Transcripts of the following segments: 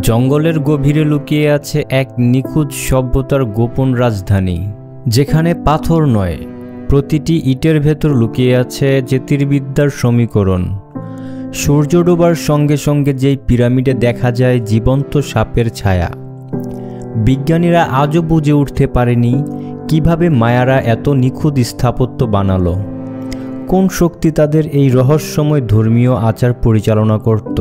জঙ্গলের গভীরে লুকিয়ে আছে এক নিখুঁত সভ্যতার গোপন রাজধানী, যেখানে পাথর নয়, প্রতিটি ইটের ভেতর লুকিয়ে আছে জ্যোতির্বিদ্যার সমীকরণ। সূর্য ডোবার সঙ্গে সঙ্গে যেই পিরামিডে দেখা যায় জীবন্ত সাপের ছায়া। বিজ্ঞানীরা আজও বুঝে উঠতে পারেনি কিভাবে মায়ারা এত নিখুঁত স্থাপত্য বানালো। কোন শক্তি তাদের এই রহস্যময় ধর্মীয় আচার পরিচালনা করত?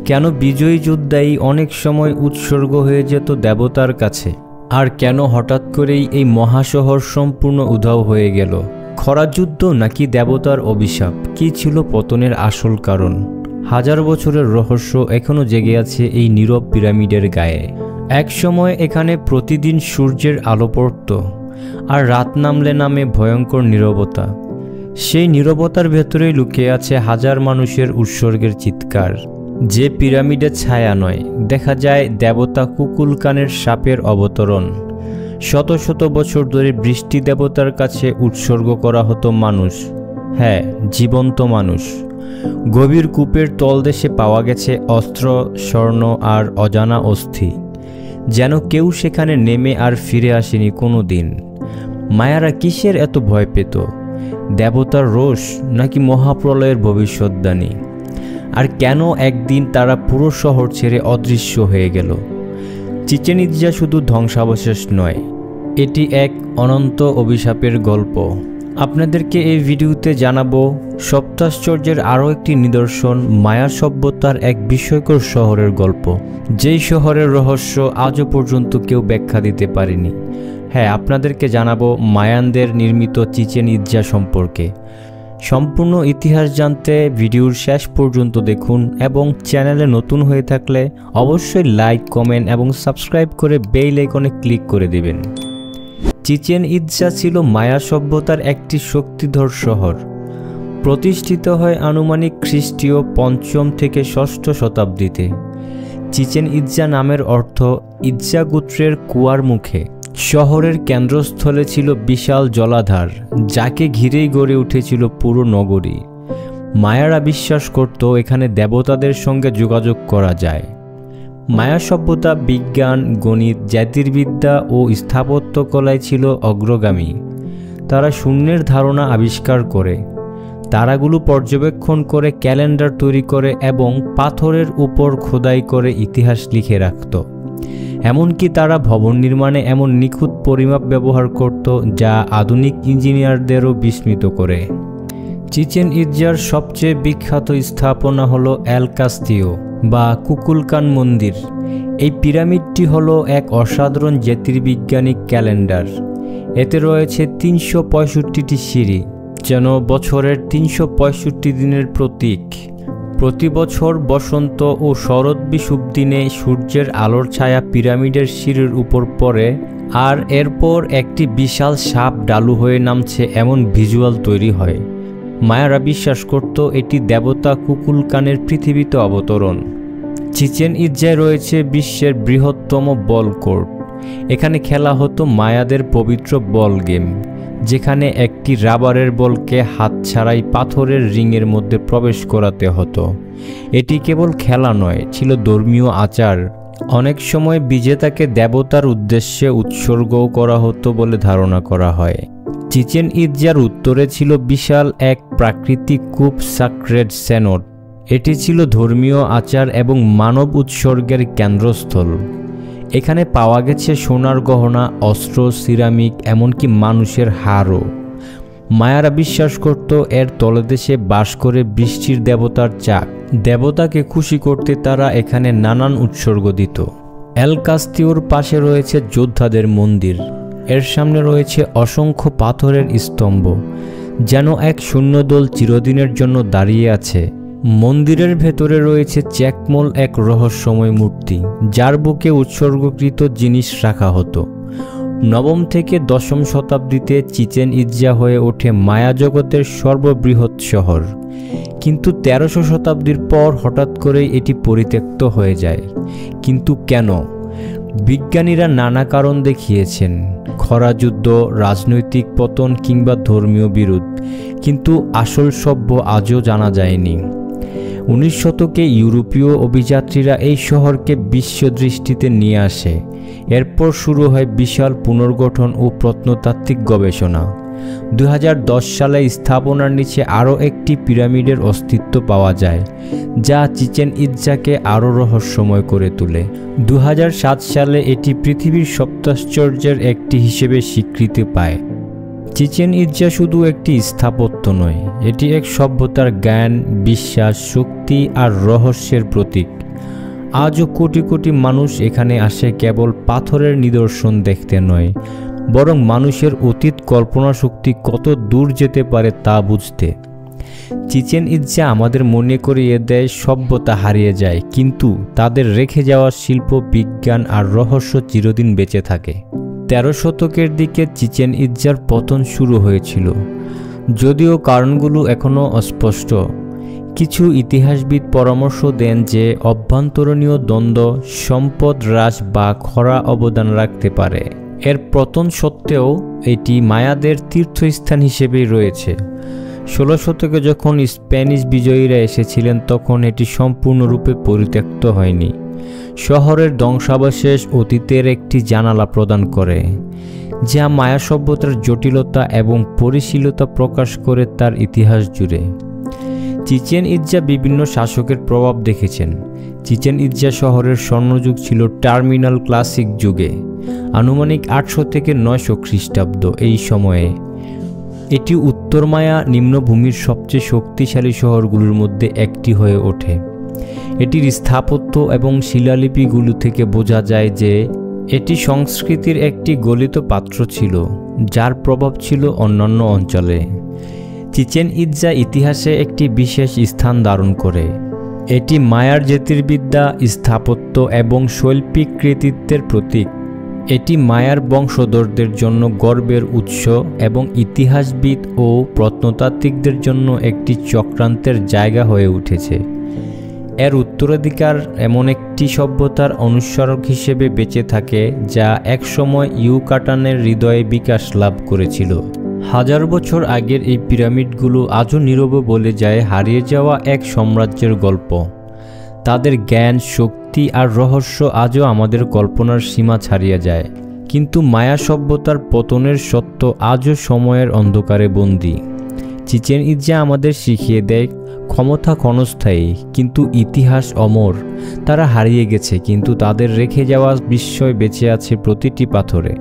কেন বিজয়ী যোদ্ধাই অনেক সময় উৎসর্গ হয়ে যেত দেবতার কাছে? আর কেন হঠাৎ করেই এই মহাশহর সম্পূর্ণ উধাও হয়ে গেল? খরা যুদ্ধ নাকি দেবতার অভিশাপ? কী ছিল পতনের আসল কারণ? হাজার বছরের রহস্য এখনও জেগে আছে এই নীরব পিরামিডের গায়ে। এক সময় এখানে প্রতিদিন সূর্যের আলো পড়ত, আর রাত নামলে নামে ভয়ঙ্কর নীরবতা। সেই নীরবতার ভেতরেই লুকিয়ে আছে হাজার মানুষের উৎসর্গের চিৎকার। যে পিরামিডের ছায়া নয়, দেখা যায় দেবতা কুকুলকানের সাপের অবতরণ। শত শত বছর ধরে বৃষ্টি দেবতার কাছে উৎসর্গ করা হতো মানুষ। হ্যাঁ, জীবন্ত মানুষ। গভীর কূপের তলদেশে পাওয়া গেছে অস্ত্র, স্বর্ণ আর অজানা অস্থি, যেন কেউ সেখানে নেমে আর ফিরে আসেনি কোনো দিন। মায়ারা কিসের এত ভয় পেত? দেবতার রোষ নাকি মহাপ্রলয়ের ভবিষ্যদ্বাণী? আর কেন একদিন তারা পুরো শহর ছেড়ে অদৃশ্য হয়ে গেল? চিচেন ইৎজা শুধু ধ্বংসাবশেষ নয়, এটি এক অনন্ত অভিশাপের গল্প। আপনাদেরকে এই ভিডিওতে জানাবো সপ্তাশ্চর্যের আরও একটি নিদর্শন, মায়া সভ্যতার এক বিস্ময়কর শহরের গল্প, যেই শহরের রহস্য আজও পর্যন্ত কেউ ব্যাখ্যা দিতে পারেনি। হ্যাঁ, আপনাদেরকে জানাবো মায়ানদের নির্মিত চিচেন ইৎজা সম্পর্কে। সম্পূর্ণ ইতিহাস জানতে ভিডিওর শেষ পর্যন্ত দেখুন, এবং চ্যানেলে নতুন হয়ে থাকলে অবশ্যই লাইক, কমেন্ট এবং সাবস্ক্রাইব করে বেল আইকনে ক্লিক করে দিবেন। চিচেন ইৎজা ছিল মায়া সভ্যতার একটি শক্তিধর শহর। প্রতিষ্ঠিত হয় আনুমানিক খ্রিস্টীয় ৫ম থেকে ৬ষ্ঠ শতাব্দীতে। চিচেন ইৎজা নামের অর্থ ইৎজা গোত্রের কুয়ার মুখে। শহরের কেন্দ্রস্থলে ছিল বিশাল জলাধার, যাকে ঘিরেই গড়ে উঠেছিল পুরো নগরী। মায়ারা বিশ্বাস করত এখানে দেবতাদের সঙ্গে যোগাযোগ করা যায়। মায়া সভ্যতা বিজ্ঞান, গণিত, জ্যোতির্বিদ্যা ও স্থাপত্যকলায় ছিল অগ্রগামী। তারা শূন্যের ধারণা আবিষ্কার করে, তারাগুলো পর্যবেক্ষণ করে, ক্যালেন্ডার তৈরি করে এবং পাথরের উপর খোদাই করে ইতিহাস লিখে রাখত। এমনকি তারা ভবন নির্মাণে এমন নিখুঁত পরিমাপ ব্যবহার করত যা আধুনিক ইঞ্জিনিয়ারদেরও বিস্মিত করে। চিচেন ইৎজার সবচেয়ে বিখ্যাত স্থাপনা হলো এল কাস্তিও বা কুকুলকান মন্দির। এই পিরামিডটি হলো এক অসাধারণ জ্যোতির্বিজ্ঞানিক ক্যালেন্ডার। এতে রয়েছে ৩৬৫টি সিঁড়ি, যেন বছরের ৩৬৫ দিনের প্রতীক। প্রতি বছর বসন্ত ও শরৎ বিষুব দিনে সূর্যের আলোর ছায়া পিরামিডের সিঁড়ির উপর পড়ে, আর এরপর একটি বিশাল সাপ ডালু হয়ে নামছে, এমন ভিজুয়াল তৈরি হয়। মায়ারা বিশ্বাস করত এটি দেবতা কুকুলকানের পৃথিবীতে অবতরণ। চিচেন ইৎজায় রয়েছে বিশ্বের বৃহত্তম বল কোর্ট। এখানে খেলা হতো মায়াদের পবিত্র বল গেম, যেখানে একটি রাবারের বলকে হাত ছাড়াই পাথরের রিংয়ের মধ্যে প্রবেশ করাতে হতো। এটি কেবল খেলা নয়, ছিল ধর্মীয় আচার। অনেক সময় বিজেতাকে দেবতার উদ্দেশ্যে উৎসর্গও করা হতো বলে ধারণা করা হয়। চিচেন ইৎজার উত্তরে ছিল বিশাল এক প্রাকৃতিক কূপ, সাক্রেড সেনোট। এটি ছিল ধর্মীয় আচার এবং মানব উৎসর্গের কেন্দ্রস্থল। এখানে পাওয়া গেছে সোনার গহনা, অস্ত্র, সিরামিক, এমনকি মানুষের হাড়ও। মায়ারা বিশ্বাস করত এর তলদেশে বাস করে বৃষ্টির দেবতার চাক। দেবতাকে খুশি করতে তারা এখানে নানান উৎসর্গ দিত। এল কাস্তিওর পাশে রয়েছে যোদ্ধাদের মন্দির। এর সামনে রয়েছে অসংখ্য পাথরের স্তম্ভ, যেন এক সৈন্যদল চিরদিনের জন্য দাঁড়িয়ে আছে। মন্দিরের ভেতরে রয়েছে চ্যাকমোল, এক রহস্যময় মূর্তি, যার বুকে উৎসর্গকৃত জিনিস রাখা হতো। ৯ম থেকে ১০ম শতাব্দীতে চিচেন ইৎজা হয়ে ওঠে মায়া জগতের সর্ববৃহৎ শহর। কিন্তু ১৩শ শতাব্দীর পর হঠাৎ করেই এটি পরিত্যক্ত হয়ে যায়। কিন্তু কেন? বিজ্ঞানীরা নানা কারণ দেখিয়েছেন, খরা যুদ্ধ, রাজনৈতিক পতন কিংবা ধর্মীয় বিরোধ, কিন্তু আসল সভ্য আজও জানা যায়নি। 19 শতকে ইউরোপীয় অভিযাত্রীরা এই শহরকে বিশ্ব দৃষ্টিতে নিয়ে আসে। এরপর শুরু হয় বিশাল পুনর্গঠন ও প্রত্নতাত্ত্বিক গবেষণা। 2010 সালে স্থাপনার নিচে আরও একটি পিরামিডের অস্তিত্ব পাওয়া যায়, যা চিচেন ইৎজাকে আরও রহস্যময় করে তোলে। 2007 সালে এটি পৃথিবীর সপ্তাশ্চর্যের একটি হিসেবে স্বীকৃতি পায়। চিচেন ইৎজা শুধু একটি স্থাপত্য নয়, এটি এক সভ্যতার জ্ঞান, বিশ্বাস, শক্তি আর রহস্যের প্রতীক। আজও কোটি কোটি মানুষ এখানে আসে কেবল পাথরের নিদর্শন দেখতে নয়, বরং মানুষের অতীত কল্পনা শক্তি কত দূর যেতে পারে তা বুঝতে। চিচেন ইৎজা আমাদের মনে করিয়ে দেয় সভ্যতা হারিয়ে যায়, কিন্তু তাদের রেখে যাওয়া শিল্প, বিজ্ঞান আর রহস্য চিরদিন বেঁচে থাকে। 13 শতকের দিকে চিচেন ইৎজার পতন শুরু হয়েছিল, যদিও কারণগুলো এখনও অস্পষ্ট। কিছু ইতিহাসবিদ পরামর্শ দেন যে অভ্যন্তরীণ দ্বন্দ্ব, সম্পদ হ্রাস বা খরা অবদান রাখতে পারে। এর পতন সত্ত্বেও এটি মায়াদের তীর্থস্থান হিসেবেই রয়েছে। 16 শতকে যখন স্প্যানিশ বিজয়ীরা এসেছিলেন, তখন এটি সম্পূর্ণরূপে পরিত্যক্ত হয়নি। শহরের ধ্বংসাবশেষ অতীতের একটি জানালা প্রদান করে, যা মায়া সভ্যতার জটিলতা এবং পরিশীলতা প্রকাশ করে তার ইতিহাস জুড়ে। চিচেন ইৎজা বিভিন্ন শাসকের প্রভাব দেখেছেন। চিচেন ইৎজা শহরের স্বর্ণযুগ ছিল টার্মিনাল ক্লাসিক যুগে, আনুমানিক 800 থেকে 900 খ্রিস্টাব্দ। এই সময়ে এটি উত্তর মায়া নিম্নভূমির সবচেয়ে শক্তিশালী শহরগুলোর মধ্যে একটি হয়ে ওঠে। এটির স্থাপত্য এবং শিলালিপিগুলো থেকে বোঝা যায় যে এটি সংস্কৃতির একটি গলিত পাত্র ছিল, যার প্রভাব ছিল অন্যান্য অঞ্চলে। চিচেন ইৎজা ইতিহাসে একটি বিশেষ স্থান ধারণ করে। এটি মায়ার জ্যোতির্বিদ্যা, স্থাপত্য এবং শৈল্পিক কৃতিত্বের প্রতীক। এটি মায়ার বংশধরদের জন্য গর্বের উৎস এবং ইতিহাসবিদ ও প্রত্নতাত্ত্বিকদের জন্য একটি চক্রান্তের জায়গা হয়ে উঠেছে। এর উত্তরাধিকার এমন একটি সভ্যতার অনুস্মারক হিসেবে বেঁচে থাকে, যা একসময় ইউকাটানের হৃদয়ে বিকাশ লাভ করেছিল। হাজার বছর আগের এই পিরামিডগুলো আজও নীরবে বলে যায় হারিয়ে যাওয়া এক সাম্রাজ্যের গল্প। তাদের জ্ঞান, শক্তি আর রহস্য আজও আমাদের কল্পনার সীমা ছাড়িয়ে যায়। কিন্তু মায়া সভ্যতার পতনের সত্য আজও সময়ের অন্ধকারে বন্দী। চিচেন ইৎজা আমাদের শিখিয়ে দেয় ক্ষমতা ক্ষণস্থায়ী, কিন্তু ইতিহাস অমর। তারা হারিয়ে গেছে, কিন্তু তাদের রেখে যাওয়া বিস্ময় বেঁচে আছে প্রতিটি পাথরে।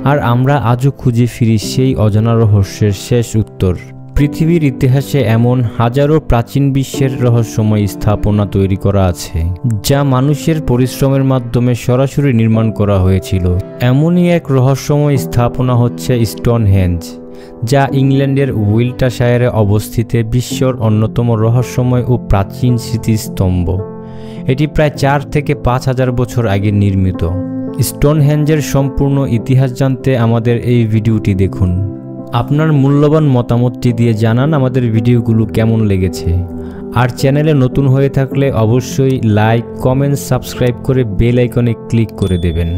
আর আমরা আজও খুঁজে ফিরি সেই অজানা রহস্যের শেষ উত্তর। পৃথিবীর ইতিহাসে এমন হাজারো প্রাচীন বিশ্বের রহস্যময় স্থাপনা তৈরি করা আছে, যা মানুষের পরিশ্রমের মাধ্যমে সরাসরি নির্মাণ করা হয়েছিল। এমনই এক রহস্যময় স্থাপনা হচ্ছে স্টোনহেঞ্জ, যা ইংল্যান্ডের উইল্টাশায়ারে অবস্থিত বিশ্বর অন্যতম রহস্যময় ও প্রাচীন স্মৃতিস্তম্ভ। এটি প্রায় 4 থেকে 5,000 বছর আগে নির্মিত। স্টোনহেঞ্জের সম্পূর্ণ ইতিহাস জানতে আমাদের এই ভিডিওটি দেখুন। আপনার মূল্যবান মতামতটি দিয়ে জানান আমাদের ভিডিওগুলো কেমন লেগেছে। আর চ্যানেলে নতুন হয়ে থাকলে অবশ্যই লাইক, কমেন্ট, সাবস্ক্রাইব করে বেল আইকনে ক্লিক করে দেবেন।